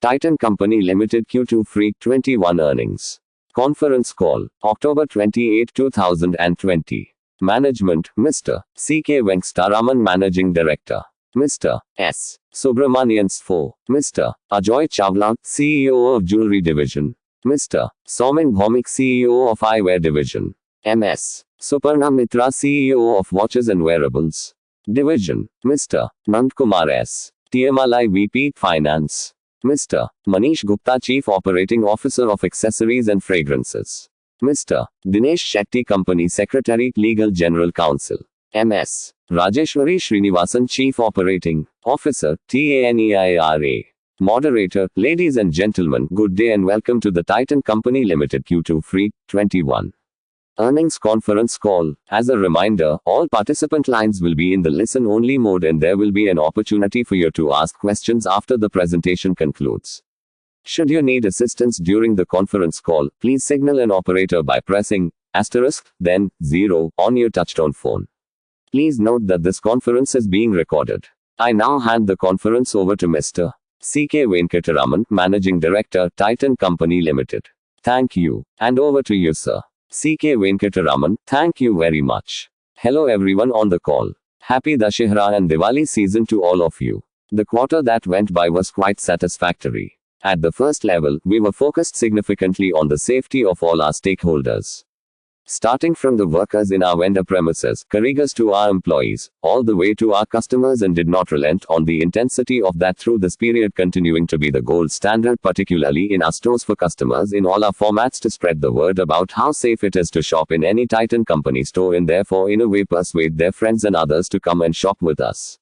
Titan Company Limited Q2 Freak 21 Earnings. Conference Call, October 28, 2020. Management, Mr. C.K. Venkataraman Managing Director. Mr. S. Subramanian SFO. Mr. Ajoy Chawla, CEO of Jewelry Division. Mr. Somin Bhaumik, CEO of Eyewear Division. MS. Suparna Mitra, CEO of Watches and Wearables Division. Mr. Nandkumar S. TMLI VP, Finance. Mr. Manish Gupta, Chief Operating Officer of Accessories and Fragrances. Mr. Dinesh Shetty, Company Secretary, Legal General Counsel. MS. Rajeshwari Srinivasan, Chief Operating Officer, TANEIRA. Moderator, ladies and gentlemen, good day and welcome to the Titan Company Limited Q2 Freak 21 Earnings Conference Call. As a reminder, all participant lines will be in the listen-only mode and there will be an opportunity for you to ask questions after the presentation concludes. Should you need assistance during the conference call, please signal an operator by pressing *, then 0 on your touchtone phone. Please note that this conference is being recorded. I now hand the conference over to Mr. C.K. Venkataraman, Managing Director, Titan Company Limited. Thank you. And over to you, sir. C.K. Venkataraman, thank you very much. Hello everyone on the call. Happy Dussehra and Diwali season to all of you. The quarter that went by was quite satisfactory. At the first level, we were focused significantly on the safety of all our stakeholders. Starting from the workers in our vendor premises, carriers to our employees, all the way to our customers, and did not relent on the intensity of that through this period, continuing to be the gold standard, particularly in our stores for customers in all our formats, to spread the word about how safe it is to shop in any Titan Company store and therefore in a way persuade their friends and others to come and shop with us.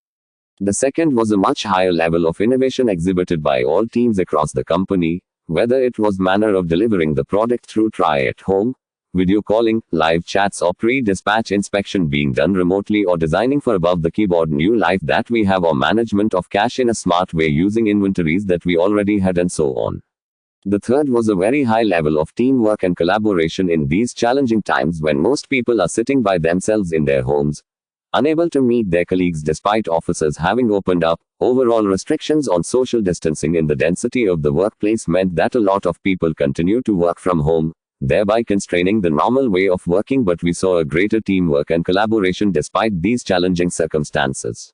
The second was a much higher level of innovation exhibited by all teams across the company, whether it was manner of delivering the product through try at home, video calling, live chats, or pre-dispatch inspection being done remotely, or designing for above the keyboard new life that we have, or management of cash in a smart way using inventories that we already had, and so on. The third was a very high level of teamwork and collaboration in these challenging times when most people are sitting by themselves in their homes, unable to meet their colleagues despite offices having opened up. Overall restrictions on social distancing in the density of the workplace meant that a lot of people continue to work from home, thereby constraining the normal way of working, but we saw a greater teamwork and collaboration despite these challenging circumstances.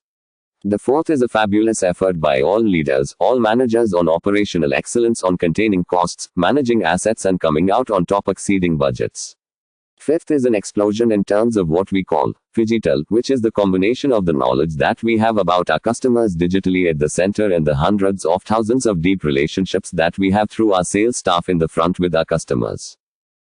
The fourth is a fabulous effort by all leaders, all managers on operational excellence, on containing costs, managing assets, and coming out on top, exceeding budgets. Fifth is an explosion in terms of what we call phygital, which is the combination of the knowledge that we have about our customers digitally at the center and the hundreds of thousands of deep relationships that we have through our sales staff in the front with our customers.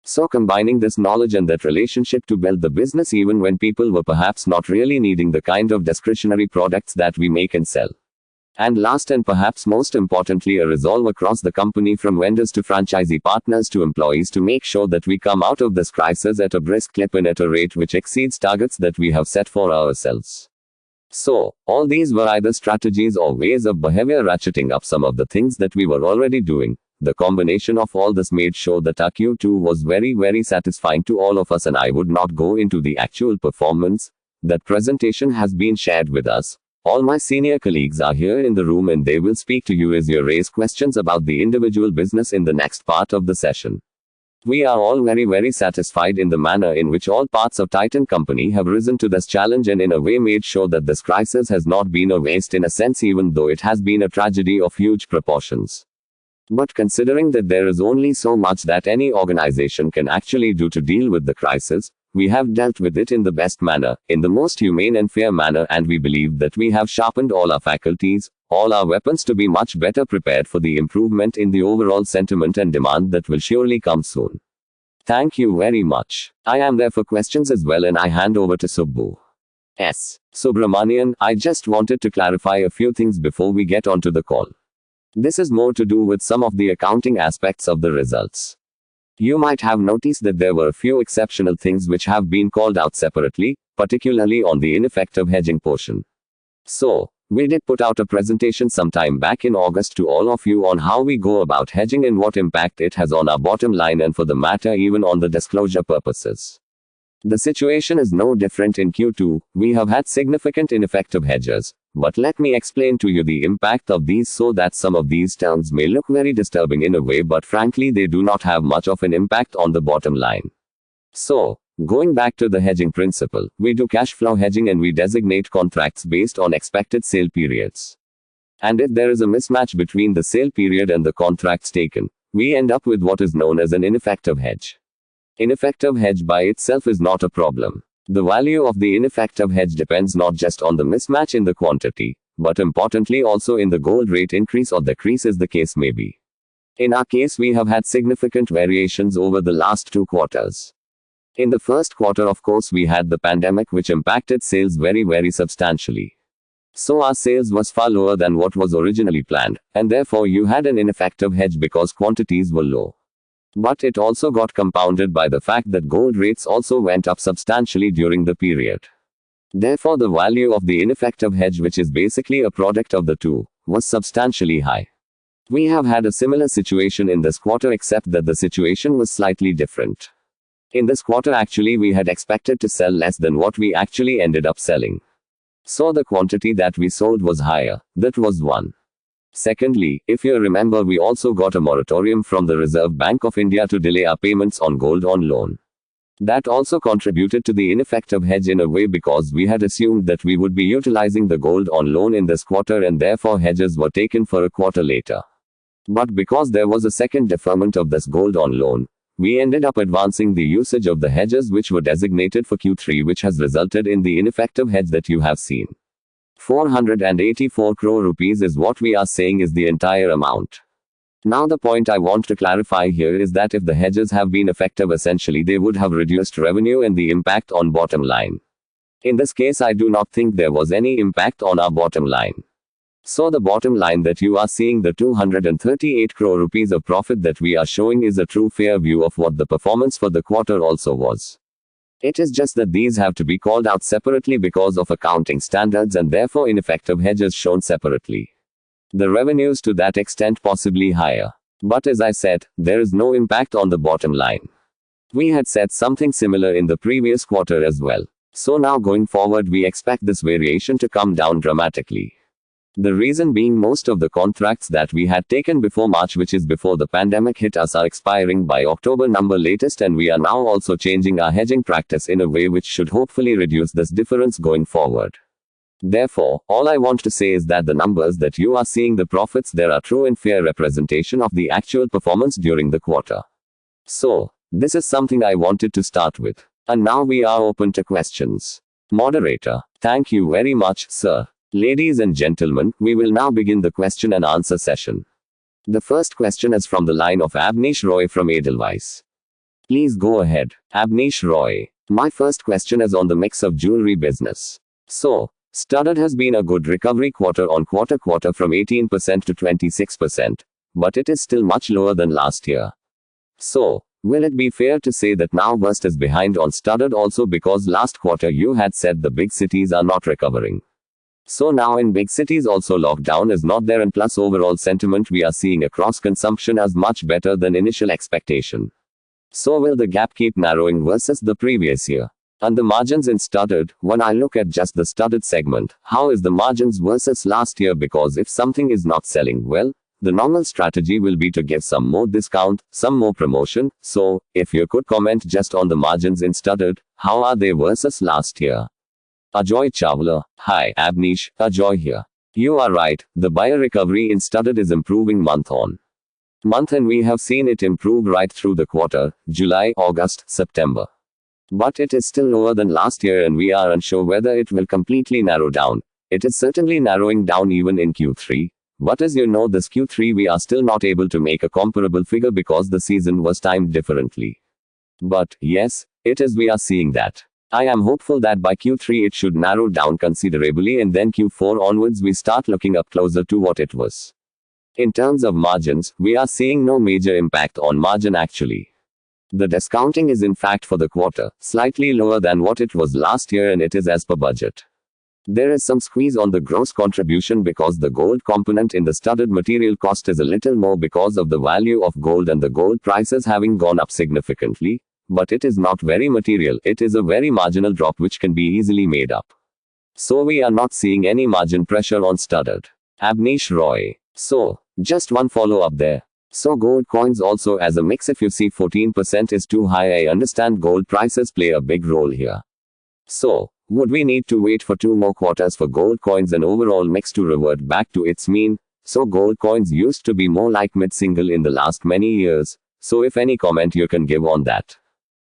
So combining this knowledge and that relationship to build the business even when people were perhaps not really needing the kind of discretionary products that we make and sell. And last and perhaps most importantly, a resolve across the company from vendors to franchisee partners to employees to make sure that we come out of this crisis at a brisk clip and at a rate which exceeds targets that we have set for ourselves. So, all these were either strategies or ways of behavior ratcheting up some of the things that we were already doing. The combination of all this made sure that our Q2 was very, very satisfying to all of us, and I would not go into the actual performance. That presentation has been shared with us. All my senior colleagues are here in the room and they will speak to you as you raise questions about the individual business in the next part of the session. We are all very, very satisfied in the manner in which all parts of Titan Company have risen to this challenge and in a way made sure that this crisis has not been a waste in a sense, even though it has been a tragedy of huge proportions. But considering that there is only so much that any organization can actually do to deal with the crisis, we have dealt with it in the best manner, in the most humane and fair manner, and we believe that we have sharpened all our faculties, all our weapons to be much better prepared for the improvement in the overall sentiment and demand that will surely come soon. Thank you very much. I am there for questions as well, and I hand over to Subbu S. Subramanian. I just wanted to clarify a few things before we get onto the call. This is more to do with some of the accounting aspects of the results. You might have noticed that there were a few exceptional things which have been called out separately, particularly on the ineffective hedging portion. So, we did put out a presentation sometime back in August to all of you on how we go about hedging and what impact it has on our bottom line, and for the matter even on the disclosure purposes. The situation is no different in Q2. We have had significant ineffective hedges, but let me explain to you the impact of these so that some of these terms may look very disturbing in a way, but frankly they do not have much of an impact on the bottom line. So, going back to the hedging principle, we do cash flow hedging and we designate contracts based on expected sale periods. And if there is a mismatch between the sale period and the contracts taken, we end up with what is known as an ineffective hedge. Ineffective hedge by itself is not a problem. The value of the ineffective hedge depends not just on the mismatch in the quantity, but importantly also in the gold rate increase or decrease as the case may be. In our case, we have had significant variations over the last 2 quarters. In the first quarter, of course, we had the pandemic which impacted sales very substantially. So our sales was far lower than what was originally planned, and therefore you had an ineffective hedge because quantities were low. But it also got compounded by the fact that gold rates also went up substantially during the period. Therefore the value of the ineffective hedge, which is basically a product of the two, was substantially high. We have had a similar situation in this quarter, except that the situation was slightly different. In this quarter actually we had expected to sell less than what we actually ended up selling. So the quantity that we sold was higher. That was one. Secondly, if you remember, we also got a moratorium from the Reserve Bank of India to delay our payments on gold on loan. That also contributed to the ineffective hedge in a way, because we had assumed that we would be utilizing the gold on loan in this quarter and therefore hedges were taken for a quarter later. But because there was a second deferment of this gold on loan, we ended up advancing the usage of the hedges which were designated for Q3, which has resulted in the ineffective hedge that you have seen. 484 crore rupees is what we are saying is the entire amount. Now the point I want to clarify here is that if the hedges have been effective, essentially they would have reduced revenue and the impact on bottom line. In this case, I do not think there was any impact on our bottom line. So the bottom line that you are seeing, the 238 crore rupees of profit that we are showing, is a true fair view of what the performance for the quarter also was. It is just that these have to be called out separately because of accounting standards, and therefore ineffective hedges shown separately. The revenues to that extent possibly higher. But as I said, there is no impact on the bottom line. We had said something similar in the previous quarter as well. So now going forward we expect this variation to come down dramatically. The reason being, most of the contracts that we had taken before March, which is before the pandemic hit us, are expiring by October number latest, and we are now also changing our hedging practice in a way which should hopefully reduce this difference going forward. Therefore, all I want to say is that the numbers that you are seeing, the profits there, are true and fair representation of the actual performance during the quarter. So, this is something I wanted to start with. And now we are open to questions. Moderator: thank you very much, sir. Ladies and gentlemen, we will now begin the question and answer session. The first question is from the line of Abneesh Roy from Edelweiss. Please go ahead, Abneesh Roy. My first question is on the mix of jewelry business. So, studded has been a good recovery quarter on quarter from 18% to 26%, but it is still much lower than last year. So, will it be fair to say that now burst is behind on studded also, because last quarter you had said the big cities are not recovering? So now in big cities also lockdown is not there, and plus overall sentiment we are seeing across consumption as much better than initial expectation. So will the gap keep narrowing versus the previous year? And the margins in studded, when I look at just the studded segment, how is the margins versus last year? Because if something is not selling well, the normal strategy will be to give some more discount, some more promotion. So, if you could comment just on the margins in studded, how are they versus last year? Ajoy Chawla: hi, Abneesh, Ajoy here. You are right, the buyer recovery in studded is improving month on month, and we have seen it improve right through the quarter, July, August, September. But it is still lower than last year, and we are unsure whether it will completely narrow down. It is certainly narrowing down even in Q3. But as you know, this Q3 we are still not able to make a comparable figure because the season was timed differently. But, yes, we are seeing that. I am hopeful that by Q3 it should narrow down considerably, and then Q4 onwards we start looking up closer to what it was. In terms of margins, we are seeing no major impact on margin actually. The discounting is in fact for the quarter slightly lower than what it was last year, and it is as per budget. There is some squeeze on the gross contribution because the gold component in the studded material cost is a little more because of the value of gold and the gold prices having gone up significantly. But it is not very material, it is a very marginal drop which can be easily made up. So we are not seeing any margin pressure on studded. Abneesh Roy. So, just one follow up there. So gold coins also as a mix, if you see 14% is too high, I understand gold prices play a big role here. So, would we need to wait for 2 more quarters for gold coins and overall mix to revert back to its mean? So gold coins used to be more like mid-single in the last many years. So if any comment you can give on that.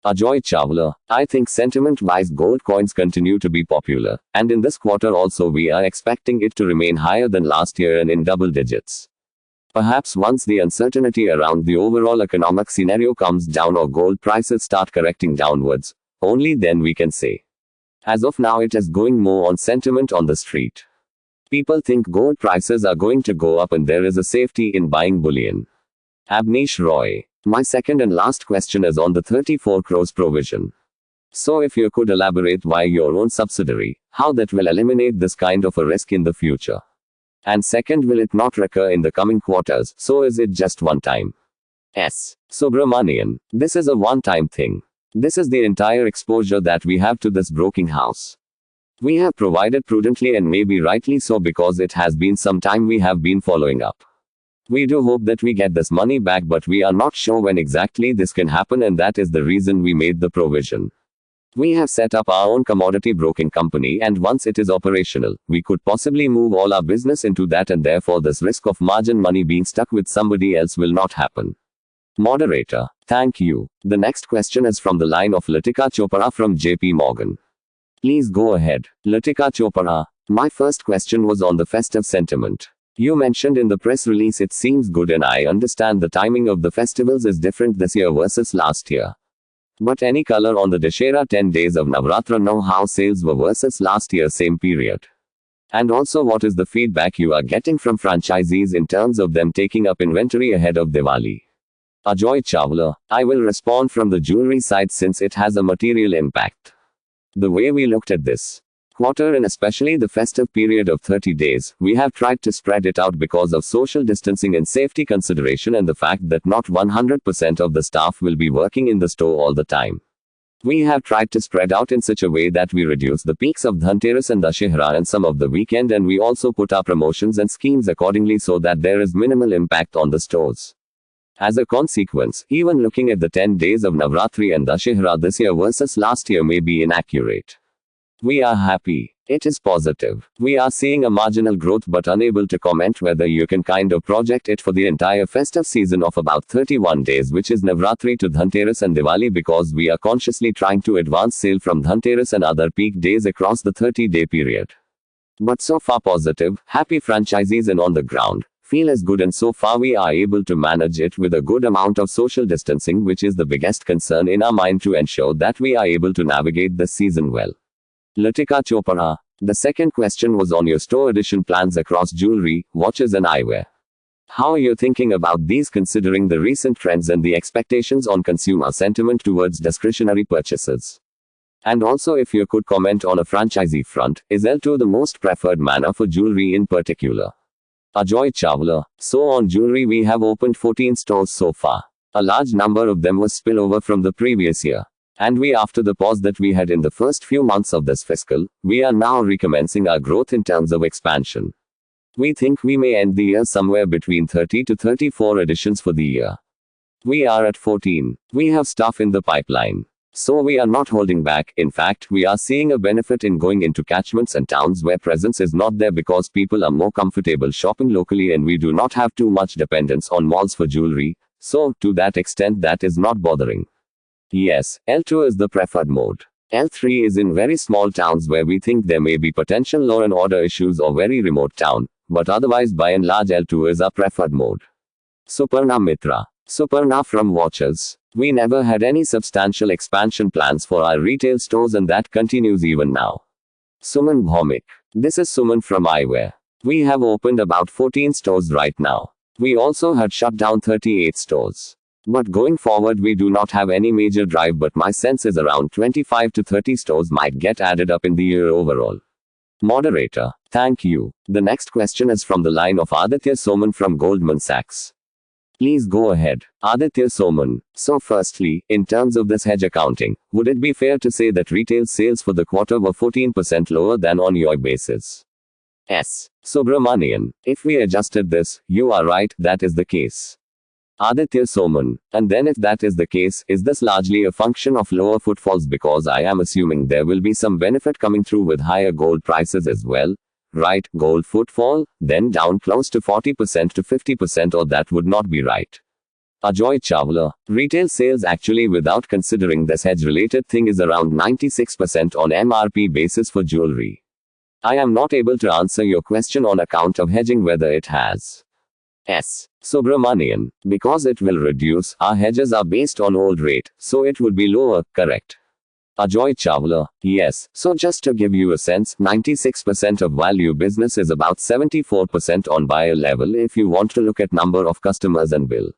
Ajoy Chawla. I think sentiment-wise gold coins continue to be popular, and in this quarter also we are expecting it to remain higher than last year and in double digits. Perhaps once the uncertainty around the overall economic scenario comes down or gold prices start correcting downwards, only then we can say. As of now it is going more on sentiment on the street. People think gold prices are going to go up and there is a safety in buying bullion. Abneesh Roy. My second and last question is on the 34 crores provision. So if you could elaborate why your own subsidiary, how that will eliminate this kind of a risk in the future. And second, will it not recur in the coming quarters, so is it just one time? S. Subramanian. This is a one-time thing. This is the entire exposure that we have to this broking house. We have provided prudently and maybe rightly so because it has been some time we have been following up. We do hope that we get this money back, but we are not sure when exactly this can happen, and that is the reason we made the provision. We have set up our own commodity broking company, and once it is operational, we could possibly move all our business into that, and therefore this risk of margin money being stuck with somebody else will not happen. Moderator. Thank you. The next question is from the line of Latika Chopra from JP Morgan. Please go ahead. Latika Chopra. My first question was on the festive sentiment. You mentioned in the press release it seems good, and I understand the timing of the festivals is different this year versus last year. But any color on the Dussehra 10 days of Navratra, know how sales were versus last year same period? And also, what is the feedback you are getting from franchisees in terms of them taking up inventory ahead of Diwali? Ajoy Chawla. I will respond from the jewelry side since it has a material impact. The way we looked at this quarter, and especially the festive period of 30 days, we have tried to spread it out because of social distancing and safety consideration and the fact that not 100% of the staff will be working in the store all the time. We have tried to spread out in such a way that we reduce the peaks of Dhanteras and Dussehra and some of the weekend, and we also put our promotions and schemes accordingly so that there is minimal impact on the stores. As a consequence, even looking at the 10 days of Navratri and Dussehra this year versus last year may be inaccurate. We are happy. It is positive. We are seeing a marginal growth, but unable to comment whether you can kind of project it for the entire festive season of about 31 days, which is Navratri to Dhanteras and Diwali, because we are consciously trying to advance sale from Dhanteras and other peak days across the 30-day period. But so far positive, happy franchisees and on the ground feel as good, and so far we are able to manage it with a good amount of social distancing, which is the biggest concern in our mind to ensure that we are able to navigate this season well. Latika Chopra. The second question was on your store addition plans across jewelry, watches and eyewear. How are you thinking about these considering the recent trends and the expectations on consumer sentiment towards discretionary purchases? And also, if you could comment on a franchisee front, is L2 the most preferred manner for jewelry in particular? Ajoy Chawla. So on jewelry we have opened 14 stores so far. A large number of them was spillover from the previous year. And after the pause that we had in the first few months of this fiscal, we are now recommencing our growth in terms of expansion. We think we may end the year somewhere between 30 to 34 additions for the year. We are at 14. We have stuff in the pipeline. So we are not holding back. In fact, we are seeing a benefit in going into catchments and towns where presence is not there because people are more comfortable shopping locally and we do not have too much dependence on malls for jewelry. So, to that extent, that is not bothering. Yes, L2 is the preferred mode. L3 is in very small towns where we think there may be potential law and order issues or very remote town, but otherwise by and large L2 is our preferred mode. Suparna Mitra. Suparna from Watches. We never had any substantial expansion plans for our retail stores and that continues even now. Suman Bhaumik. This is Suman from Eyewear. We have opened about 14 stores right now. We also had shut down 38 stores. But going forward we do not have any major drive, but my sense is around 25 to 30 stores might get added up in the year overall. Moderator. Thank you. The next question is from the line of Aditya Soman from Goldman Sachs. Please go ahead. Aditya Soman. So firstly, in terms of this hedge accounting, would it be fair to say that retail sales for the quarter were 14% lower than on YoY basis? S. Subramanian. If we adjusted this, you are right, that is the case. Aditya Soman. And then if that is the case, is this largely a function of lower footfalls, because I am assuming there will be some benefit coming through with higher gold prices as well? Right, gold footfall, then down close to 40% to 50%, or that would not be right. Ajoy Chawla. Retail sales actually without considering this hedge related thing is around 96% on MRP basis for jewelry. I am not able to answer your question on account of hedging whether it has. S. Subramanian. Because it will reduce, our hedges are based on old rate, so it would be lower, correct? Ajoy Chawla. Yes, so just to give you a sense, 96% of value business is about 74% on buyer level if you want to look at number of customers and bill.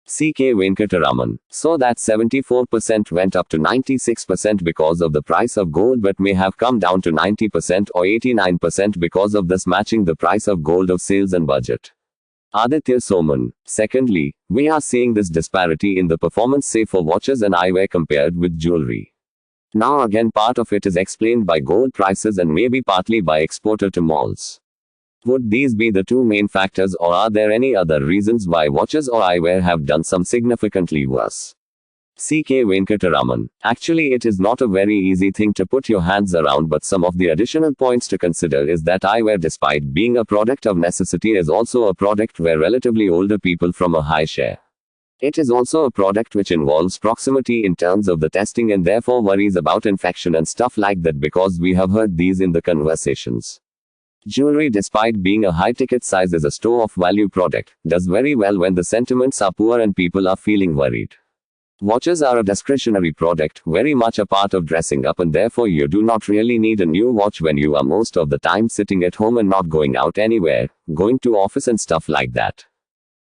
CK Venkataraman. So that 74% went up to 96% because of the price of gold, but may have come down to 90% or 89% because of this matching the price of gold of sales and budget. Aditya Soman. Secondly, we are seeing this disparity in the performance, say for watches and eyewear compared with jewelry. Now again, part of it is explained by gold prices and maybe partly by exposure to malls. Would these be the two main factors, or are there any other reasons why watches or eyewear have done some significantly worse? CK Venkataraman. Actually, it is not a very easy thing to put your hands around, but some of the additional points to consider is that eyewear, despite being a product of necessity, is also a product where relatively older people from a high share. It is also a product which involves proximity in terms of the testing and therefore worries about infection and stuff like that, because we have heard these in the conversations. Jewelry, despite being a high ticket size, is a store of value product, does very well when the sentiments are poor and people are feeling worried. Watches are a discretionary product, very much a part of dressing up, and therefore you do not really need a new watch when you are most of the time sitting at home and not going out anywhere, going to office and stuff like that.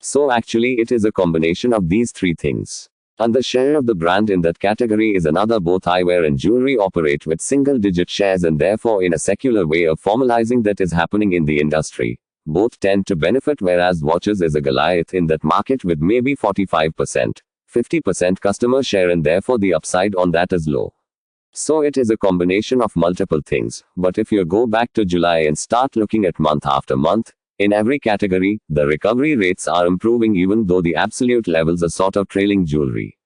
So actually it is a combination of these three things. And the share of the brand in that category is another. Both eyewear and jewelry operate with single digit shares, and therefore in a secular way of formalizing that is happening in the industry. Both tend to benefit, whereas watches is a Goliath in that market with maybe 45%, 50% customer share, and therefore the upside on that is low. So it is a combination of multiple things, but if you go back to July and start looking at month after month, in every category, the recovery rates are improving, even though the absolute levels are sort of trailing jewelry.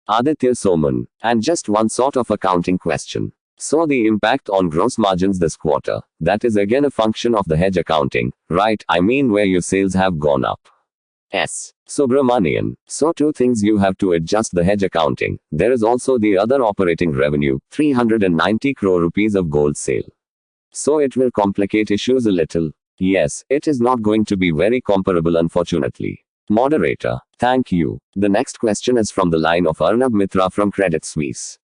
Aditya Soman. And just one sort of accounting question. So the impact on gross margins this quarter, that is again a function of the hedge accounting, right? I mean where your sales have gone up. S. Subramanian. So two things: you have to adjust the hedge accounting. There is also the other operating revenue, 390 crore rupees of gold sale. So it will complicate issues a little. Yes, it is not going to be very comparable, unfortunately. Moderator. Thank you. The next question is from the line of Arnab Mitra from Credit Suisse.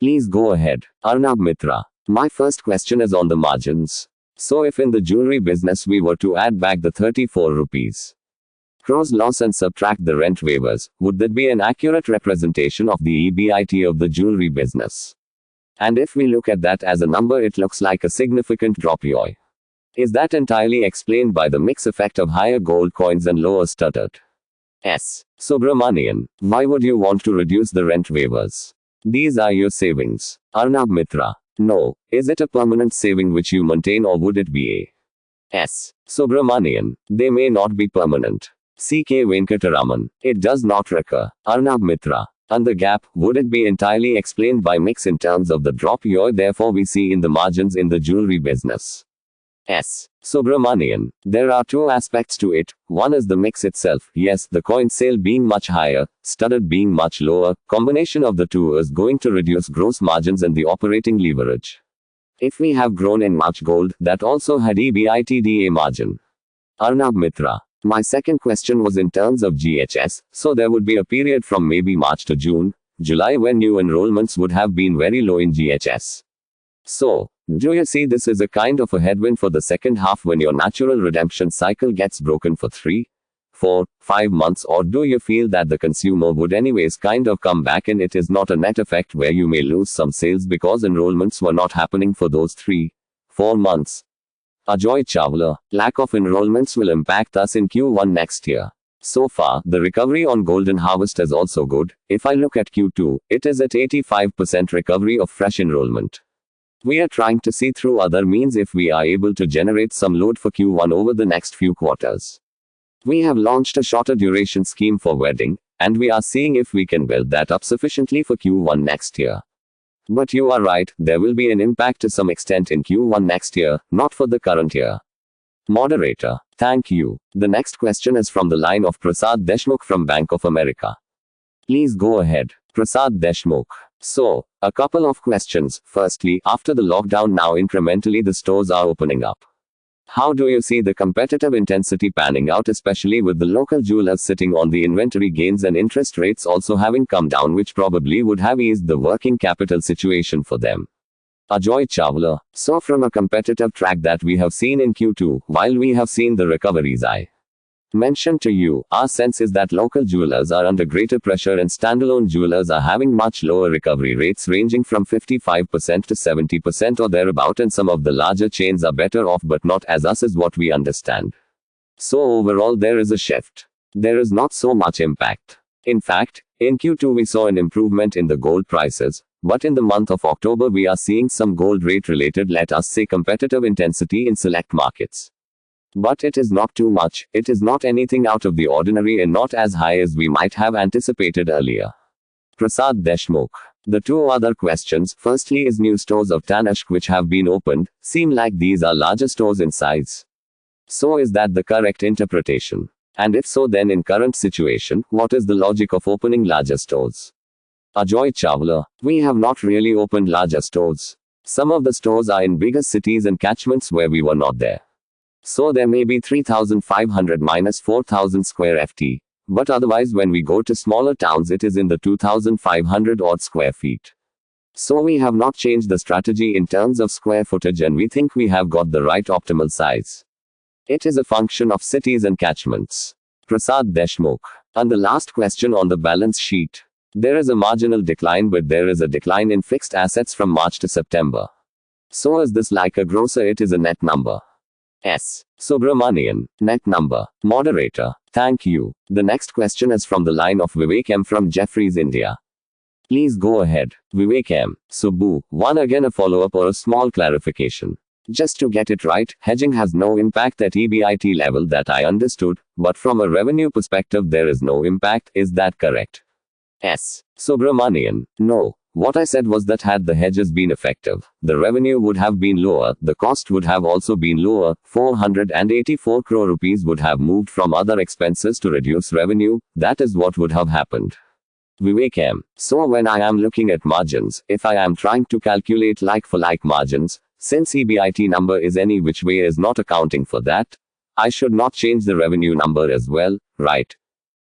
Please go ahead. Arnab Mitra. My first question is on the margins. So if in the jewelry business we were to add back the 34 rupees crores loss and subtract the rent waivers, would that be an accurate representation of the EBIT of the jewelry business? And if we look at that as a number, it looks like a significant drop YoY. Is that entirely explained by the mix effect of higher gold coins and lower studded? S. Subramanian. Why would you want to reduce the rent waivers? These are your savings. Arnab Mitra. No. Is it a permanent saving which you maintain, or would it be a S. Subramanian. They may not be permanent. CK Venkataraman. It does not recur. Arnab Mitra. And the gap, would it be entirely explained by mix in terms of the drop YoY therefore we see in the margins in the jewelry business? S. Subramanian. There are two aspects to it. One is the mix itself. Yes, the coin sale being much higher, studded being much lower, combination of the two is going to reduce gross margins and the operating leverage. If we have grown in much gold, that also had EBITDA margin. Arnab Mitra. My second question was in terms of GHS, so there would be a period from maybe March to June, July when new enrollments would have been very low in GHS. So, do you see this as a kind of a headwind for the second half when your natural redemption cycle gets broken for 3, 4, 5 months, or do you feel that the consumer would anyways kind of come back and it is not a net effect where you may lose some sales because enrollments were not happening for those 3, 4 months? Ajoy Chawla. Lack of enrollments will impact us in Q1 next year. So far, the recovery on Golden Harvest is also good. If I look at Q2, it is at 85% recovery of fresh enrollment. We are trying to see through other means if we are able to generate some load for Q1 over the next few quarters. We have launched a shorter duration scheme for wedding, and we are seeing if we can build that up sufficiently for Q1 next year. But you are right, there will be an impact to some extent in Q1 next year, not for the current year. Moderator, thank you. The next question is from the line of Prasad Deshmukh from Bank of America. Please go ahead. Prasad Deshmukh. So, a couple of questions. Firstly, after the lockdown now incrementally the stores are opening up. How do you see the competitive intensity panning out, especially with the local jewelers sitting on the inventory gains and interest rates also having come down, which probably would have eased the working capital situation for them? Ajoy Chawla. So from a competitive track that we have seen in Q2, while we have seen the recoveries I mentioned to you, our sense is that local jewelers are under greater pressure and standalone jewelers are having much lower recovery rates ranging from 55% to 70% or thereabout, and some of the larger chains are better off but not as us is what we understand. So overall there is a shift. There is not so much impact. In fact, in Q2 we saw an improvement in the gold prices, but in the month of October we are seeing some gold rate related, let us say, competitive intensity in select markets. But it is not too much, it is not anything out of the ordinary and not as high as we might have anticipated earlier. Prasad Deshmukh. The two other questions, firstly is new stores of Tanishq which have been opened, seem like these are larger stores in size. So is that the correct interpretation? And if so, then in current situation, what is the logic of opening larger stores? Ajoy Chawla. We have not really opened larger stores. Some of the stores are in bigger cities and catchments where we were not there. So there may be 3,500 minus 4,000 square ft. But otherwise when we go to smaller towns it is in the 2,500 odd square feet. So we have not changed the strategy in terms of square footage and we think we have got the right optimal size. It is a function of cities and catchments. Prasad Deshmukh. And the last question on the balance sheet. There is a marginal decline, but there is a decline in fixed assets from March to September. So is this like a grocer? It is a net number. S. Subramanian. Net number. Moderator. Thank you. The next question is from the line of Vivek M from Jefferies India. Please go ahead. Vivek M. Subbu. One again a follow-up or a small clarification. Just to get it right, hedging has no impact at EBIT level that I understood, but from a revenue perspective there is no impact, is that correct? S. Subramanian. No. What I said was that had the hedges been effective, the revenue would have been lower, the cost would have also been lower, 484 crore rupees would have moved from other expenses to reduce revenue, that is what would have happened. Vivek M. So when I am looking at margins, if I am trying to calculate like-for-like margins, since EBIT number is any which way is not accounting for that, I should not change the revenue number as well, right?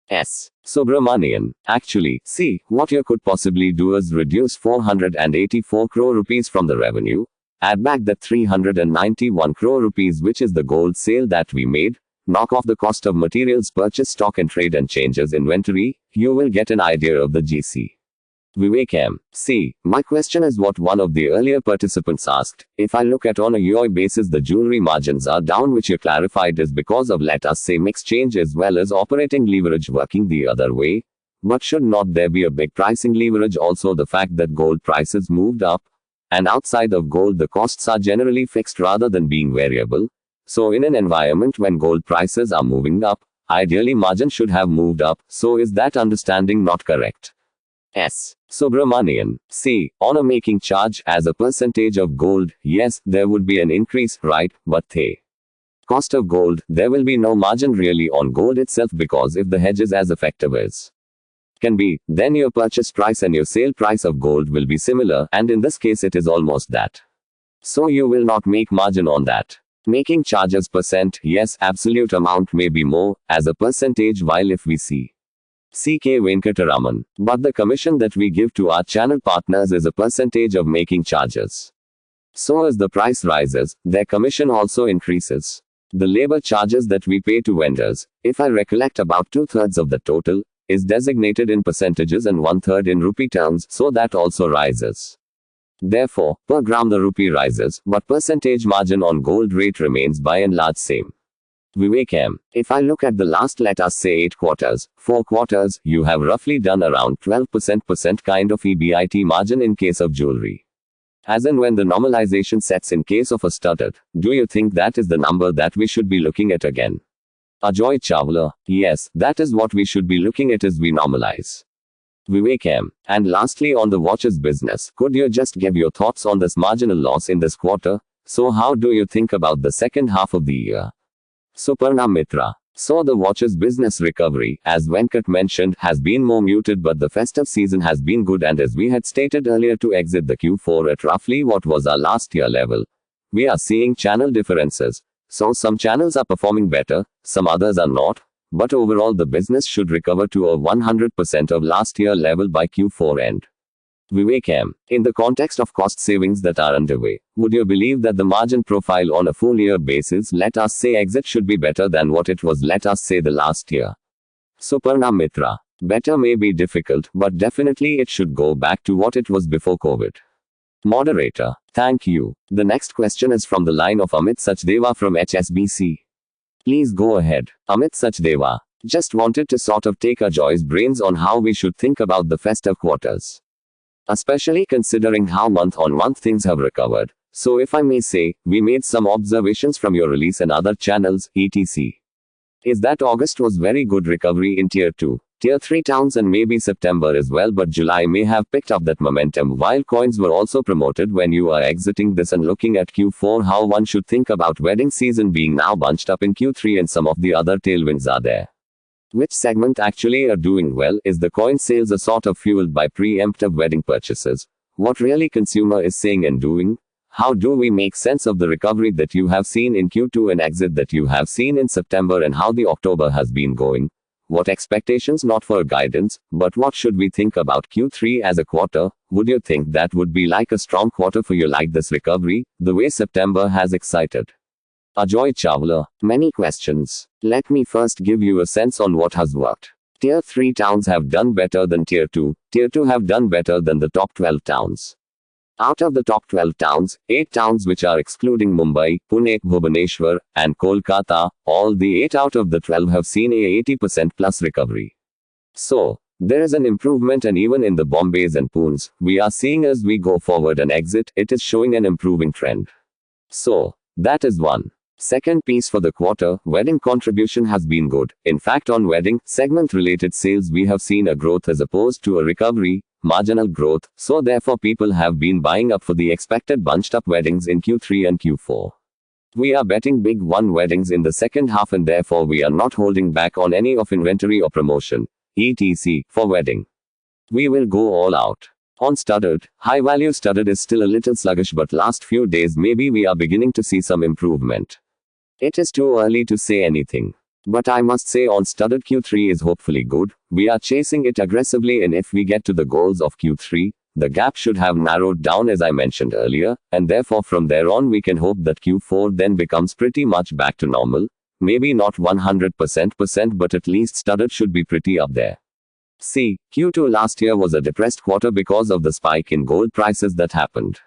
S. Subramanian. Actually, see, what you could possibly do is reduce 484 crore rupees from the revenue, add back that 391 crore rupees which is the gold sale that we made, knock off the cost of materials purchase, stock and trade and changes inventory, you will get an idea of the GC. Vivek M. See, my question is what one of the earlier participants asked. If I look at on a year basis the jewelry margins are down, which you clarified is because of, let us say, mix change as well as operating leverage working the other way. But should not there be a big pricing leverage also? The fact that gold prices moved up, and outside of gold the costs are generally fixed rather than being variable. So in an environment when gold prices are moving up, ideally margin should have moved up. So is that understanding not correct? S. Subramanian. See, on a making charge as a percentage of gold, yes, there would be an increase, right, but the cost of gold, there will be no margin really on gold itself, because if the hedge is as effective as can be, then your purchase price and your sale price of gold will be similar, and in this case it is almost that. So you will not make margin on that. Making charges percent, yes, absolute amount may be more, as a percentage, while if we see C.K. Venkataraman. But the commission that we give to our channel partners is a percentage of making charges. So as the price rises, their commission also increases. The labor charges that we pay to vendors, if I recollect about 2/3 of the total, is designated in percentages and 1/3 in rupee terms, so that also rises. Therefore, per gram the rupee rises, but percentage margin on gold rate remains by and large same. Vivek M. If I look at the last, let us say 8 quarters, 4 quarters, you have roughly done around 12% kind of EBIT margin in case of jewelry. As in when the normalization sets in case of a studded, do you think that is the number that we should be looking at again? Ajoy Chawla, yes, that is what we should be looking at as we normalize. Vivek M. And lastly on the watches business, could you just give your thoughts on this marginal loss in this quarter? So how do you think about the second half of the year? Suparna Mitra. So the watches business recovery, as Venkat mentioned, has been more muted, but the festive season has been good, and as we had stated earlier, to exit the Q4 at roughly what was our last year level. We are seeing channel differences. So some channels are performing better, some others are not, but overall the business should recover to a 100% of last year level by Q4 end. Vivek M. In the context of cost savings that are underway, would you believe that the margin profile on a full year basis, let us say exit, should be better than what it was, let us say, the last year? Suparna Mitra. Better may be difficult, but definitely it should go back to what it was before COVID. Moderator. Thank you. The next question is from the line of Amit Sachdeva from HSBC. Please go ahead. Amit Sachdeva. Just wanted to sort of take Ajoy's brains on how we should think about the festive quarters, especially considering how month-on-month things have recovered. So if I may say, we made some observations from your release and other channels, etc. Is that August was very good recovery in Tier 2, Tier 3 towns, and maybe September as well, but July may have picked up that momentum while coins were also promoted. When you are exiting this and looking at Q4, how one should think about wedding season being now bunched up in Q3 and some of the other tailwinds are there? Which segment actually are doing well? Is the coin sales a sort of fueled by preemptive wedding purchases? What really consumer is saying and doing? How do we make sense of the recovery that you have seen in Q2 and exit that you have seen in September, and how the October has been going? What expectations, not for guidance, but what should we think about Q3 as a quarter? Would you think that would be like a strong quarter for you, like this recovery, the way September has excited? Ajoy Chawla. Many questions. Let me first give you a sense on what has worked. Tier 3 towns have done better than Tier 2. Tier 2 have done better than the top 12 towns. Out of the top 12 towns, 8 towns, which are excluding Mumbai, Pune, Bhubaneswar, and Kolkata, all the 8 out of the 12 have seen a 80% plus recovery. So, there is an improvement, and even in the Bombays and Punes, we are seeing as we go forward and exit, it is showing an improving trend. So, that is one. Second piece for the quarter, wedding contribution has been good. In fact, on wedding segment related sales, we have seen a growth as opposed to a recovery, marginal growth. So therefore people have been buying up for the expected bunched up weddings in Q3 and Q4. We are betting big one weddings in the second half, and therefore we are not holding back on any of inventory or promotion, etc. for wedding. We will go all out. On studded, high value studded is still a little sluggish, but last few days maybe we are beginning to see some improvement. It is too early to say anything. But I must say on studded Q3 is hopefully good. We are chasing it aggressively, and if we get to the goals of Q3, the gap should have narrowed down as I mentioned earlier, and therefore from there on we can hope that Q4 then becomes pretty much back to normal. Maybe not 100%, but at least studded should be pretty up there. See, Q2 last year was a depressed quarter because of the spike in gold prices that happened.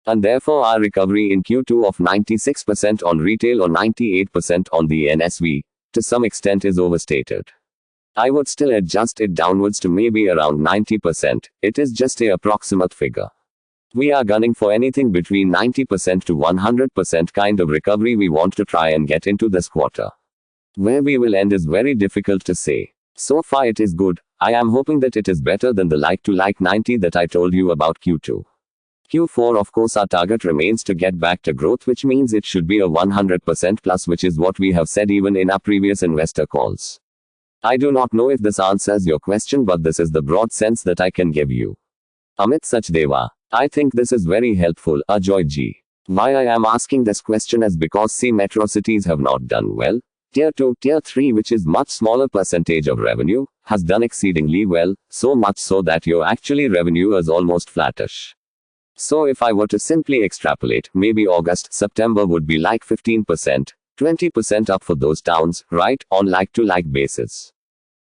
And therefore our recovery in Q2 of 96% on retail or 98% on the NSV, to some extent is overstated. I would still adjust it downwards to maybe around 90%, it is just a approximate figure. We are gunning for anything between 90% to 100% kind of recovery we want to try and get into this quarter. Where we will end is very difficult to say. So far it is good. I am hoping that it is better than the like-to-like 90 that I told you about Q2. Q4, of course, our target remains to get back to growth, which means it should be a 100% plus, which is what we have said even in our previous investor calls. I do not know if this answers your question, but this is the broad sense that I can give you. Amit Sachdeva. I think this is very helpful, Ajoy Ji. Why I am asking this question is because see, metro cities have not done well. Tier 2, Tier 3, which is much smaller percentage of revenue, has done exceedingly well, so much so that your actually revenue is almost flattish. So if I were to simply extrapolate, maybe August, September would be like 15%, 20% up for those towns, right, on like-to-like basis.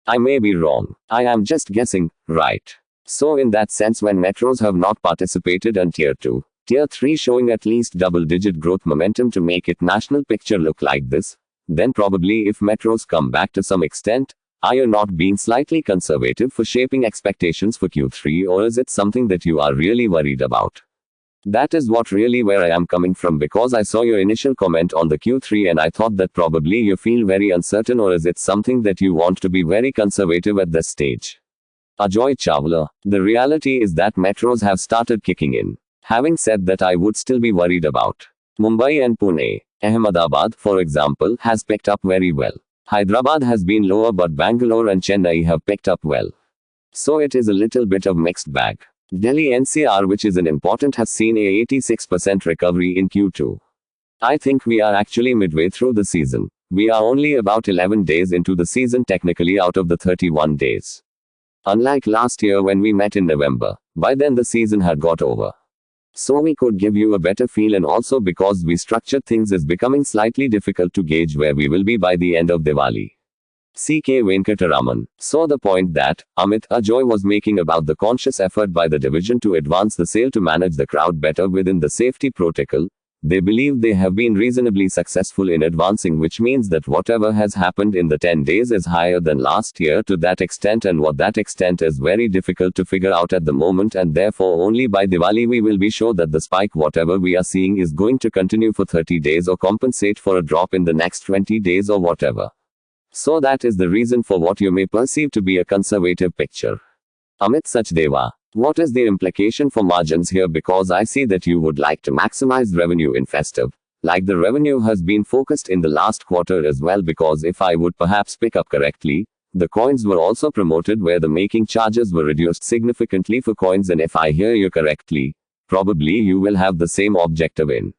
I may be wrong. I am just guessing, right? So in that sense, when metros have not participated and Tier 2, Tier 3 showing at least double-digit growth momentum to make it national picture look like this, then probably if metros come back to some extent, are you not being slightly conservative for shaping expectations for Q3, or is it something that you are really worried about? That is what really where I am coming from, because I saw your initial comment on the Q3 and I thought that probably you feel very uncertain, or is it something that you want to be very conservative at this stage? Ajoy Chawla: the reality is that metros have started kicking in. Having said that, I would still be worried about Mumbai and Pune. Ahmedabad, for example, has picked up very well. Hyderabad has been lower, but Bangalore and Chennai have picked up well. So it is a little bit of mixed bag. Delhi NCR, which is an important, has seen a 86% recovery in Q2. I think we are actually midway through the season. We are only about 11 days into the season technically out of the 31 days. Unlike last year when we met in November, by then the season had got over. So we could give you a better feel, and also because we structured things is becoming slightly difficult to gauge where we will be by the end of Diwali. C.K. Venkataraman saw the point that Amit Ajoy was making about the conscious effort by the division to advance the sale to manage the crowd better within the safety protocol. They believe they have been reasonably successful in advancing, which means that whatever has happened in the 10 days is higher than last year to that extent, and what that extent is very difficult to figure out at the moment, and therefore only by Diwali we will be sure that the spike whatever we are seeing is going to continue for 30 days or compensate for a drop in the next 20 days or whatever. So that is the reason for what you may perceive to be a conservative picture. Amit Sachdeva: what is the implication for margins here? Because I see that you would like to maximize revenue in festive, like the revenue has been focused in the last quarter as well, because if I would perhaps pick up correctly, the coins were also promoted where the making charges were reduced significantly for coins, and if I hear you correctly, probably you will have the same objective in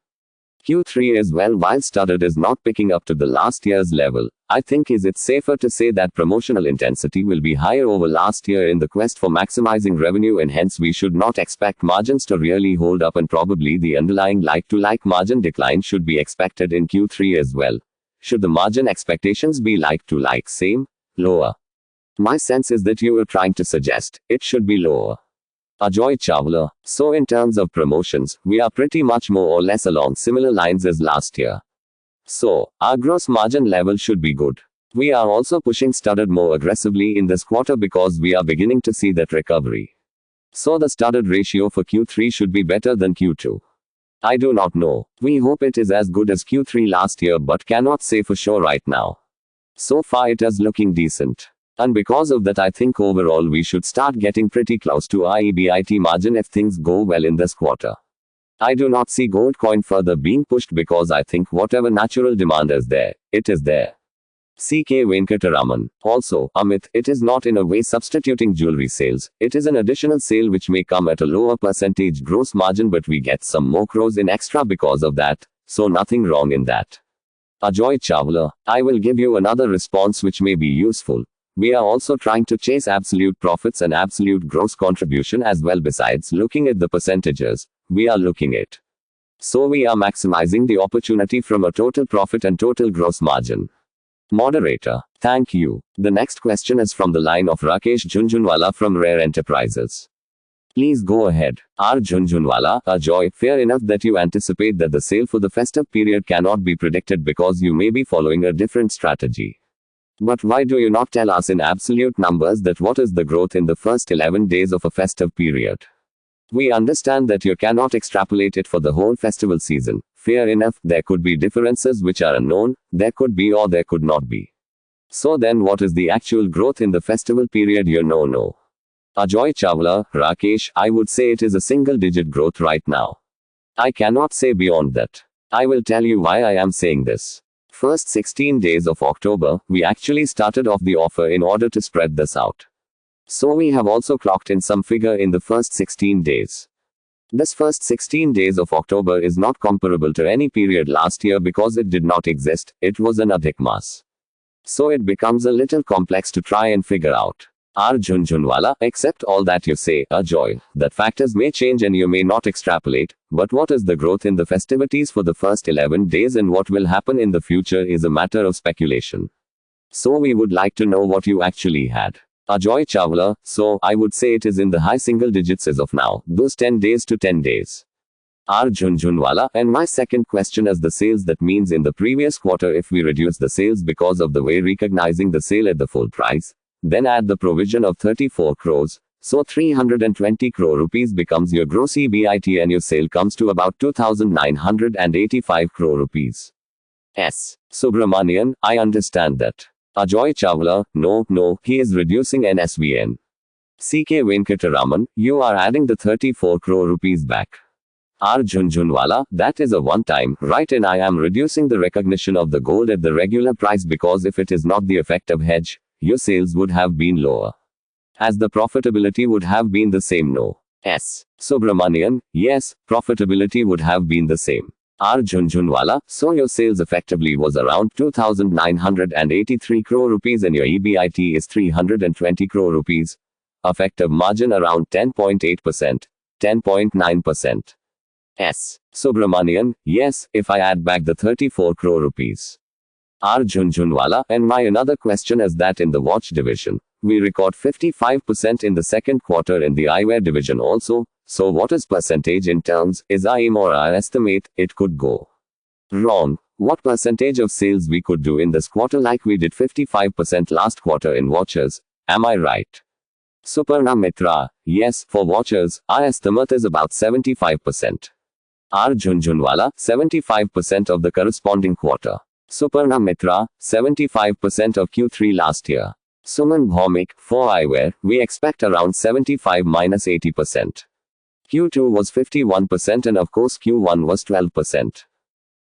Q3 as well. While studded is not picking up to the last year's level, I think is it safer to say that promotional intensity will be higher over last year in the quest for maximizing revenue, and hence we should not expect margins to really hold up, and probably the underlying like-to-like margin decline should be expected in Q3 as well. Should the margin expectations be like-to-like same, lower? My sense is that you were trying to suggest it should be lower. Ajoy Chawla: so in terms of promotions, we are pretty much more or less along similar lines as last year. So, our gross margin level should be good. We are also pushing studded more aggressively in this quarter because we are beginning to see that recovery. So the studded ratio for Q3 should be better than Q2. I do not know. We hope it is as good as Q3 last year, but cannot say for sure right now. So far it is looking decent. And because of that, I think overall we should start getting pretty close to our EBIT margin if things go well in this quarter. I do not see gold coin further being pushed because I think whatever natural demand is there, it is there. C.K. Venkataraman: also, Amit, it is not in a way substituting jewelry sales, it is an additional sale which may come at a lower percentage gross margin, but we get some more crores in extra because of that, so nothing wrong in that. Ajoy Chawla: I will give you another response which may be useful. We are also trying to chase absolute profits and absolute gross contribution as well. Besides looking at the percentages, we are looking at. So we are maximizing the opportunity from a total profit and total gross margin. Moderator: thank you. The next question is from the line of Rakesh Jhunjhunwala from Rare Enterprises. Please go ahead. R. Jhunjhunwala: Ajoy, fair enough that you anticipate that the sale for the festive period cannot be predicted because you may be following a different strategy. But why do you not tell us in absolute numbers that what is the growth in the first 11 days of a festive period? We understand that you cannot extrapolate it for the whole festival season. Fair enough, there could be differences which are unknown, there could be or there could not be. So then what is the actual growth in the festival period? No. Ajoy Chawla: Rakesh, I would say it is a single-digit growth right now. I cannot say beyond that. I will tell you why I am saying this. First 16 days of October, we actually started off the offer in order to spread this out. So we have also clocked in some figure in the first 16 days. This first 16 days of October is not comparable to any period last year because it did not exist, it was an Adhik Mas. So it becomes a little complex to try and figure out. R. Jhunjhunwala: accept all that you say, Ajoy, that factors may change and you may not extrapolate, but what is the growth in the festivities for the first 11 days and what will happen in the future is a matter of speculation. So we would like to know what you actually had. Ajoy Chawla: so, I would say it is in the high single digits as of now, those 10 days to 10 days. R. Jhunjhunwala. And my second question is the sales. That means in the previous quarter, if we reduce the sales because of the way recognizing the sale at the full price, then add the provision of 34 crores, so 320 crore rupees becomes your gross EBIT and your sale comes to about 2,985 crore rupees. S. Subramanian. I understand that. Ajoy Chawla. No, he is reducing NSVN. C.K. Venkataraman. You are adding the 34 crore rupees back. R. Jhunjhunwala. That is a one-time, right? And I am reducing the recognition of the gold at the regular price because if it is not the effective hedge, your sales would have been lower. As the profitability would have been the same. No. S. Subramanian. Yes, profitability would have been the same. R. Jhunjhunwala. So your sales effectively was around 2,983 crore rupees and your EBIT is 320 crore rupees. Effective margin around 10.8%, 10.9%. S. Subramanian. Yes, if I add back the 34 crore rupees. R. Jhunjhunwala. And my another question is that in the watch division, we record 55% in the second quarter in the eyewear division also. So what is percentage in terms? Is I aim or I estimate it could go wrong? What percentage of sales we could do in this quarter like we did 55% last quarter in watches? Am I right? Suparna Mitra. Yes, for watches, our estimate is about 75%. R. Jhunjhunwala. 75% of the corresponding quarter. Suparna Mitra. 75% of Q3 last year. Suman Bhaumik. For eyewear, we expect around 75-80%. Q2 was 51% and of course Q1 was 12%.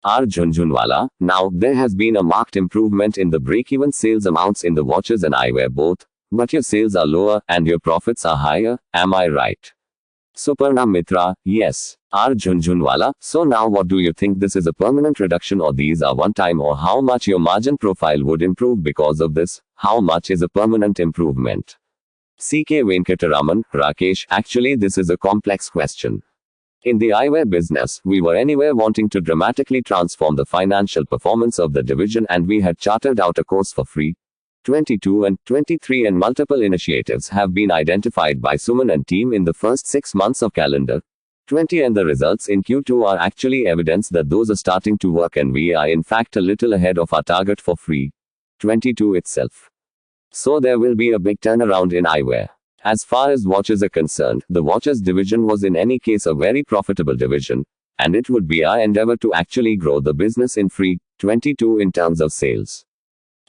R. Jhunjhunwala. Now, there has been a marked improvement in the break-even sales amounts in the watches and eyewear both, but your sales are lower and your profits are higher, am I right? Suparna Mitra. Yes. R. Jhunjhunwala. So now what do you think, this is a permanent reduction or these are one time, or how much your margin profile would improve because of this? How much is a permanent improvement? C.K. Venkataraman. Rakesh. Actually this is a complex question. In the eyewear business, we were anyway wanting to dramatically transform the financial performance of the division and we had chartered out a course for free. 22 and 23 and multiple initiatives have been identified by Suman and team in the first 6 months of calendar 20 and the results in Q2 are actually evidence that those are starting to work and we are in fact a little ahead of our target for free 22 itself. So there will be a big turnaround in eyewear. As far as watches are concerned, the watches division was in any case a very profitable division, and it would be our endeavor to actually grow the business in free 22 in terms of sales.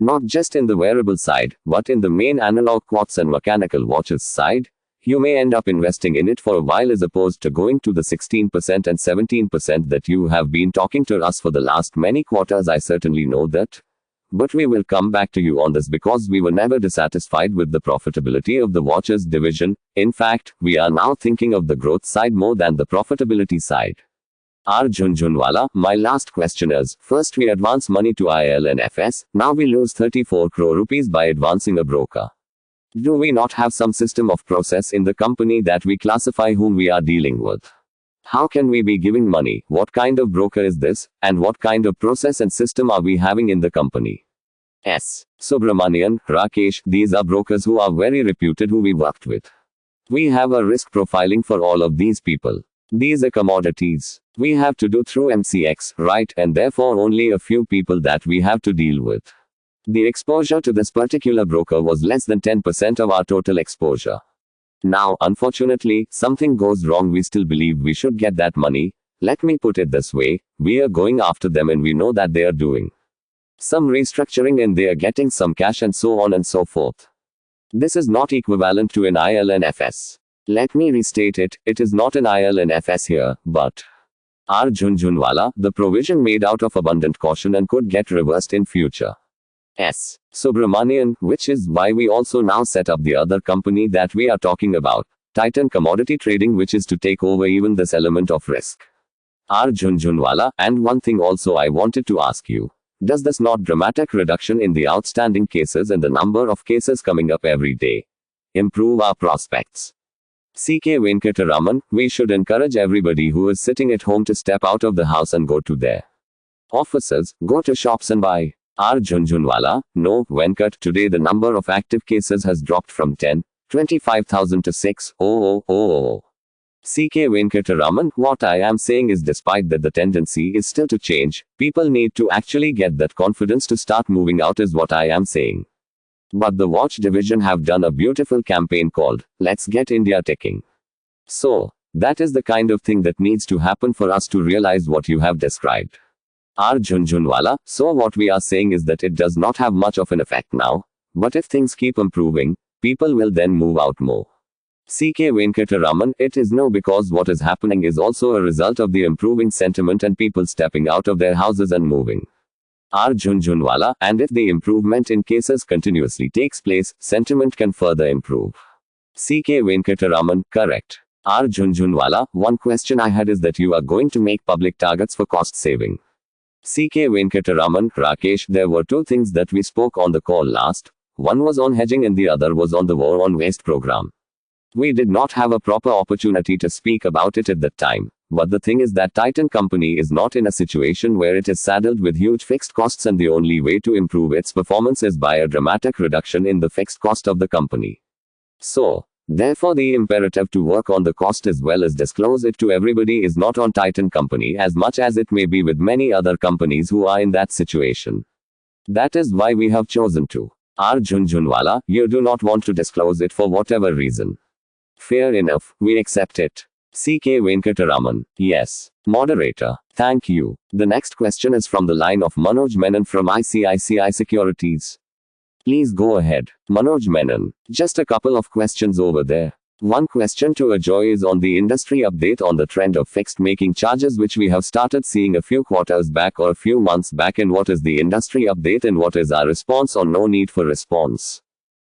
Not just in the wearable side, but in the main analog quartz and mechanical watches side. You may end up investing in it for a while as opposed to going to the 16% and 17% that you have been talking to us for the last many quarters. I certainly know that. But we will come back to you on this because we were never dissatisfied with the profitability of the watches division. In fact, we are now thinking of the growth side more than the profitability side. R. Jhunjhunwala. My last question is, first we advance money to IL&FS, now we lose 34 crore rupees by advancing a broker. Do we not have some system of process in the company that we classify whom we are dealing with? How can we be giving money? What kind of broker is this? And what kind of process and system are we having in the company? S. Subramanian. Rakesh. These are brokers who are very reputed who we worked with. We have a risk profiling for all of these people. These are commodities. We have to do through MCX, right? And therefore only a few people that we have to deal with. The exposure to this particular broker was less than 10% of our total exposure. Now, unfortunately, something goes wrong. We still believe we should get that money. Let me put it this way, we are going after them and we know that they are doing some restructuring and they are getting some cash and so on and so forth. This is not equivalent to an IL&FS. Let me restate it, it is not an IL&FS here, but R. Jhunjhunwala, the provision made out of abundant caution and could get reversed in future. S. Subramanian, which is why we also now set up the other company that we are talking about, Titan Commodity Trading, which is to take over even this element of risk. R. Jhunjhunwala, and one thing also I wanted to ask you. Does this not dramatic reduction in the outstanding cases and the number of cases coming up every day improve our prospects? C.K. Venkataraman, we should encourage everybody who is sitting at home to step out of the house and go to their offices, go to shops and buy. R. Jhunjhunwala, no, Venkat, today the number of active cases has dropped from 25,000 to 6,000. CK Venkataraman, what I am saying is despite that the tendency is still to change, people need to actually get that confidence to start moving out is what I am saying. But the watch division have done a beautiful campaign called, Let's Get India Teching. So, that is the kind of thing that needs to happen for us to realize what you have described. R. Jhunjhunwala, so what we are saying is that it does not have much of an effect now, but if things keep improving, people will then move out more. CK Venkataraman, it is no because what is happening is also a result of the improving sentiment and people stepping out of their houses and moving. R. Jhunjhunwala, and if the improvement in cases continuously takes place, sentiment can further improve. CK Venkataraman, correct. R. Jhunjhunwala, one question I had is that you are going to make public targets for cost saving. CK Venkataraman, Rakesh, there were two things that we spoke on the call last. One was on hedging and the other was on the War on Waste program. We did not have a proper opportunity to speak about it at that time. But the thing is that Titan Company is not in a situation where it is saddled with huge fixed costs and the only way to improve its performance is by a dramatic reduction in the fixed cost of the company. So, therefore the imperative to work on the cost as well as disclose it to everybody is not on Titan Company as much as it may be with many other companies who are in that situation. That is why we have chosen to. R. Jhunjhunwala, you do not want to disclose it for whatever reason. Fair enough, we accept it. CK Venkataraman, yes. Moderator, thank you. The next question is from the line of Manoj Menon from ICICI Securities. Please go ahead. Manoj Menon, just a couple of questions over there. One question to Ajoy is on the industry update on the trend of fixed making charges which we have started seeing a few quarters back or a few months back, and what is the industry update and what is our response or no need for response?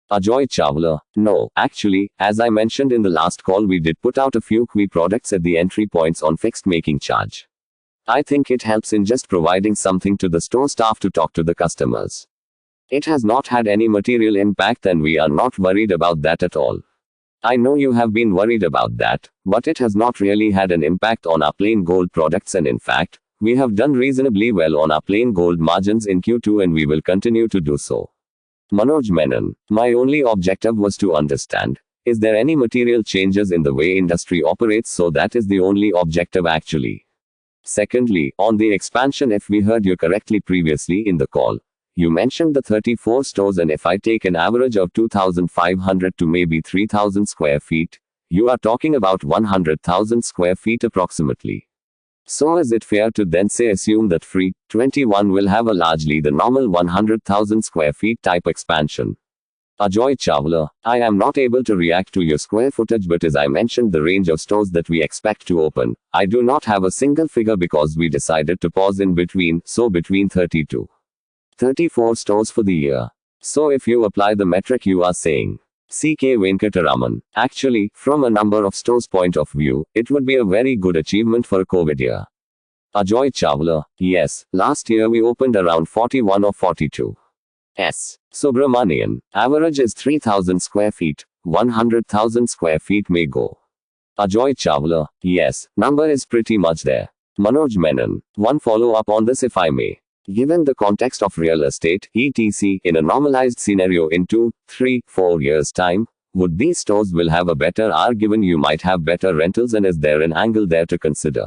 Ajoy Chawla, no, actually, as I mentioned in the last call, we did put out a few key products at the entry points on fixed making charge. I think it helps in just providing something to the store staff to talk to the customers. It has not had any material impact and we are not worried about that at all. I know you have been worried about that, but it has not really had an impact on our plain gold products, and in fact, we have done reasonably well on our plain gold margins in Q2 and we will continue to do so. Manoj Menon, my only objective was to understand, is there any material changes in the way industry operates, so that is the only objective actually. Secondly, on the expansion, if we heard you correctly previously in the call, you mentioned the 34 stores, and if I take an average of 2,500 to maybe 3,000 square feet, you are talking about 100,000 square feet approximately. So is it fair to then say assume that Free 21 will have a largely the normal 100,000 square feet type expansion? Ajoy Chawla, I am not able to react to your square footage, but as I mentioned the range of stores that we expect to open, I do not have a single figure because we decided to pause in between, so between 30 to 34 stores for the year. So if you apply the metric you are saying, CK Venkataraman, actually, from a number of stores point of view, it would be a very good achievement for a COVID year. Ajoy Chawla, yes, last year we opened around 41 or 42. S. Subramanian, average is 3,000 square feet, 100,000 square feet may go. Ajoy Chawla, yes, number is pretty much there. Manoj Menon, one follow up on this if I may. Given the context of real estate, etc., in a normalized scenario in 2, 3, 4 years' time, would these stores will have a better R given you might have better rentals, and is there an angle there to consider?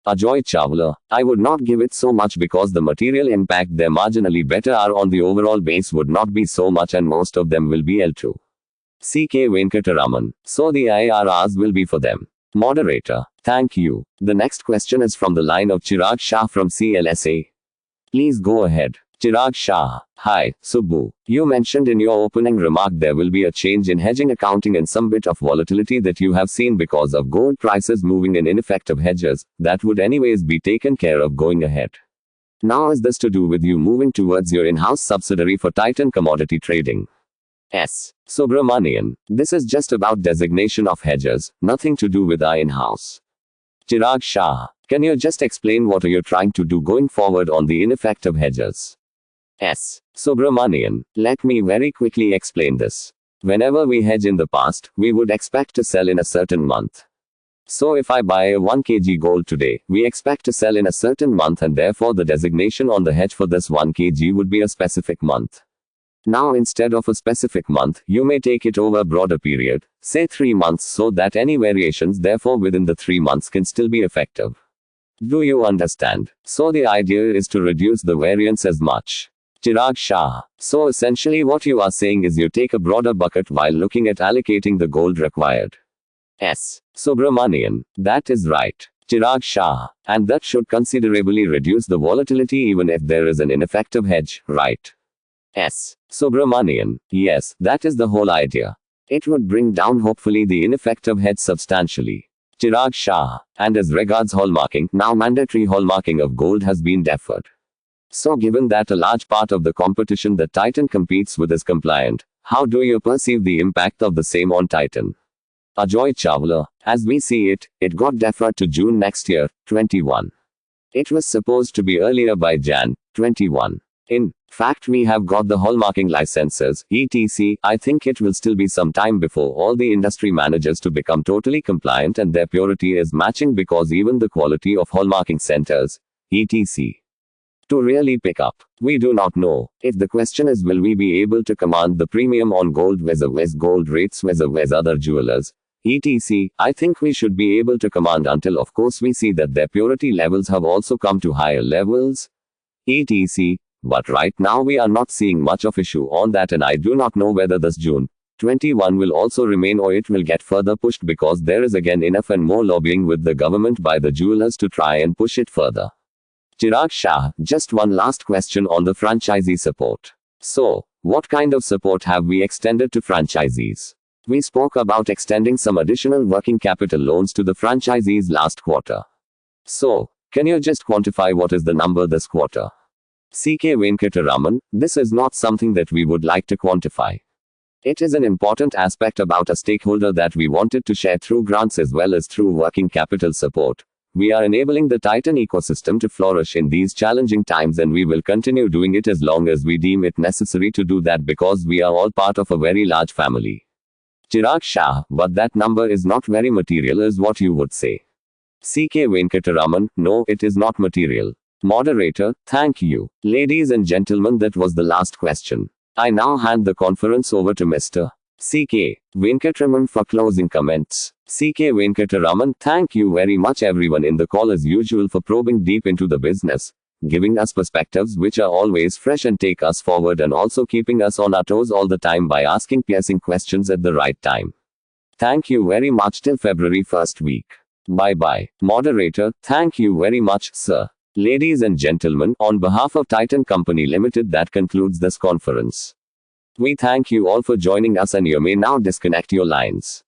Ajoy Chawla, I would not give it so much because the material impact there marginally better R on the overall base would not be so much and most of them will be L2. CK Venkataraman, so the IRRs will be for them. Moderator, thank you. The next question is from the line of Chirag Shah from CLSA. Please go ahead. Chirag Shah, hi, Subbu. You mentioned in your opening remark there will be a change in hedging accounting and some bit of volatility that you have seen because of gold prices moving in ineffective hedges, that would anyways be taken care of going ahead. Now is this to do with you moving towards your in-house subsidiary for Titan Commodity Trading? S. Subramanian, this is just about designation of hedges, nothing to do with our in-house. Chirag Shah, can you just explain what are you trying to do going forward on the ineffective hedges? S. Subramanian, let me very quickly explain this. Whenever we hedge in the past, we would expect to sell in a certain month. So if I buy a 1 kg gold today, we expect to sell in a certain month, and therefore the designation on the hedge for this 1 kg would be a specific month. Now, instead of a specific month, you may take it over a broader period, say 3 months, so that any variations therefore within the 3 months can still be effective. Do you understand? So the idea is to reduce the variance as much. Chirag Shah. So essentially what you are saying is you take a broader bucket while looking at allocating the gold required. S. Subramanian. That is right. Chirag Shah. And that should considerably reduce the volatility even if there is an ineffective hedge, right? S. Subramanian. Yes, that is the whole idea. It would bring down hopefully the ineffective hedge substantially. Chirag Shah. And as regards hallmarking, now mandatory hallmarking of gold has been deferred. So given that a large part of the competition that Titan competes with is compliant, how do you perceive the impact of the same on Titan? Ajoy Chawla. As we see it, it got deferred to June next year, 21. It was supposed to be earlier by Jan, 21. In fact, we have got the hallmarking licenses, etc. I think it will still be some time before all the industry manages to become totally compliant and their purity is matching, because even the quality of hallmarking centers, etc. to really pick up. We do not know. If the question is, will we be able to command the premium on gold vis-a-vis gold rates vis-a-vis other jewelers, etc., I think we should be able to command until of course we see that their purity levels have also come to higher levels, etc. But right now we are not seeing much of issue on that, and I do not know whether this June 21 will also remain or it will get further pushed, because there is again enough and more lobbying with the government by the jewelers to try and push it further. Chirag Shah. Just one last question on the franchisee support. So, what kind of support have we extended to franchisees? We spoke about extending some additional working capital loans to the franchisees last quarter. So, can you just quantify what is the number this quarter? CK Venkataraman. This is not something that we would like to quantify. It is an important aspect about a stakeholder that we wanted to share through grants as well as through working capital support. We are enabling the Titan ecosystem to flourish in these challenging times, and we will continue doing it as long as we deem it necessary to do that, because we are all part of a very large family. Chirag Shah. But that number is not very material is what you would say. CK Venkataraman. No, it is not material. Moderator. Thank you. Ladies and gentlemen, that was the last question. I now hand the conference over to Mr. CK Venkataraman for closing comments. CK Venkataraman. Thank you very much everyone in the call as usual for probing deep into the business, giving us perspectives which are always fresh and take us forward, and also keeping us on our toes all the time by asking piercing questions at the right time. Thank you very much till February 1st week. Bye bye. Moderator. Thank you very much, sir. Ladies and gentlemen, on behalf of Titan Company Limited, that concludes this conference. We thank you all for joining us, and you may now disconnect your lines.